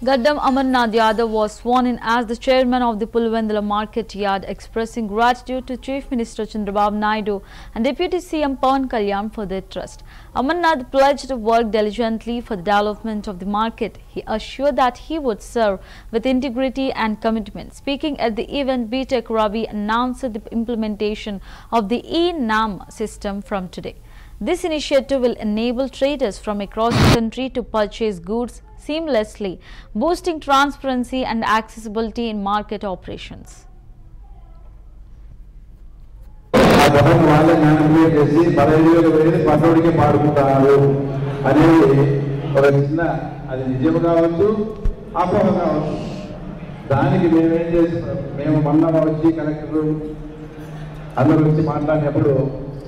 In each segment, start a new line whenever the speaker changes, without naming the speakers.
Gaddam Amarnath Yadav was sworn in as the chairman of the Pulvendula Market Yard, expressing gratitude to Chief Minister Chandrababu Naidu and Deputy CM Pawan Kalyan for their trust. Amarnath pledged to work diligently for the development of the market. He assured that he would serve with integrity and commitment. Speaking at the event, B.Tech Ravi announced the implementation of the e-NAM system from today. This initiative will enable traders from across the country to purchase goods seamlessly, boosting transparency and accessibility in market operations.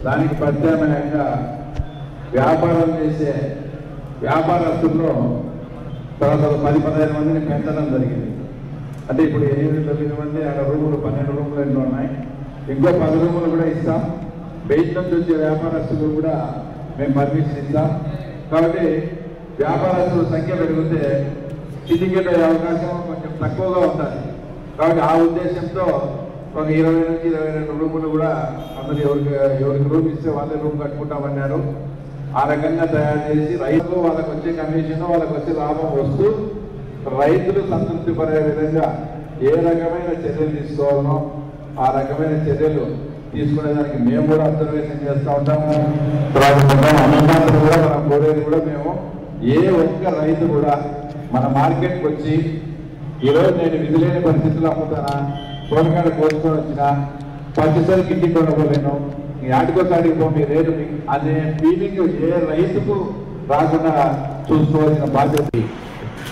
దానికి ప్రత్యామ్నాయంగా వ్యాపారం చేసే వ్యాపారస్తుల్లో తర్వాత 10-15 మందిని పెంచడం జరిగింది. అంటే ఇప్పుడు 8-9 మంది అక్కడ రూములు 12 రూములు ఎన్నో ఉన్నాయి. ఇంకో 10 రూములు కూడా ఇస్తాం. బయట నుంచి వచ్చే వ్యాపారస్తులు కూడా మేము పర్మిషన్ ఇస్తాం. కాబట్టి వ్యాపారస్తుల సంఖ్య పెరిగితే సిండికేట్ అయ్యే అవకాశం కొంచెం తక్కువగా ఉంటుంది. కాబట్టి ఆ ఉద్దేశంతో ఒక 20 నుంచి 22 రూములు కూడా అందరు ఎవరికి రూమ్ ఇస్తే వాళ్ళే రూమ్ కట్టుకుంటామన్నారు. ఆ రకంగా తయారు చేసి రైతులు వాళ్ళకి వచ్చే కమిషన్ వాళ్ళకి వచ్చే లాభం వస్తూ రైతులు సంతృప్తి పడే విధంగా ఏ రకమైన చర్యలు తీసుకోవాలనో ఆ రకమైన చర్యలు తీసుకునేదానికి మేము కూడా అబ్జర్వేషన్ చేస్తూ ఉంటాము. అన్నదాతలు కూడా మనం కోరేది కూడా మేము ఏ ఒక్క రైతు కూడా మన మార్కెట్కి వచ్చి ఈరోజు నేను విధి లేని పరిస్థితుల్లో అమ్ముతానా, తోటకాడ కోసుకొని వచ్చిన పచ్చిసరికి ఇంటికి కొనగలేను, ఆటికోసారికి పోయి రేటు అనే ఫీలింగ్ ఏ రైతుకు రాకుండా చూసుకోవాల్సిన బాధ్యత.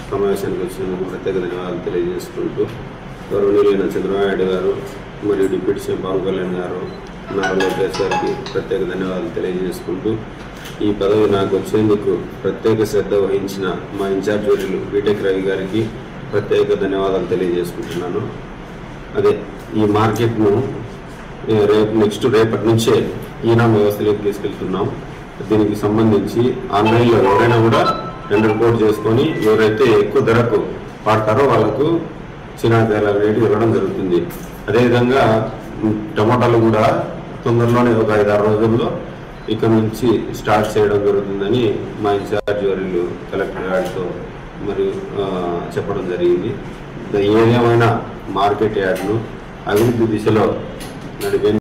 సమావేశానికి వచ్చినందుకు ప్రత్యేక ధన్యవాదాలు తెలియజేసుకుంటూ గౌరవనీయులైన చంద్రబాబు నాయుడు గారు మరియు డిప్యూటీ సీఎం పవన్ కళ్యాణ్ గారు నారా లోకేష్ గారికి ప్రత్యేక ధన్యవాదాలు తెలియజేసుకుంటూ ఈ పదవి నాకు వచ్చేందుకు ప్రత్యేక శ్రద్ధ వహించిన మా ఇన్ఛార్జ్ వర్యులు బీటెక్ రవి గారికి ప్రత్యేక ధన్యవాదాలు తెలియజేసుకుంటున్నాను. అదే ఈ మార్కెట్ను రేపటి నుంచే ఈనాం వ్యవస్థలోకి తీసుకెళ్తున్నాం. దీనికి సంబంధించి ఆన్లైన్లో ఎవరైనా కూడా టెండర్ కోడ్ చేసుకొని ఎవరైతే ఎక్కువ ధరకు వాడతారో వాళ్ళకు చిన్న ధరల రేటు ఇవ్వడం జరుగుతుంది. అదేవిధంగా టమాటాలు కూడా తొందరలోనే ఒక 5-6 రోజుల్లో ఇక్కడ నుంచి స్టార్ట్ చేయడం జరుగుతుందని మా ఇన్ఛార్జ్ వర్యులు కలెక్టర్ గారితో మరియు చెప్పడం జరిగింది. ఏదేమైనా మార్కెట్ యార్డ్ను అభివృద్ధి దిశలో నడిపే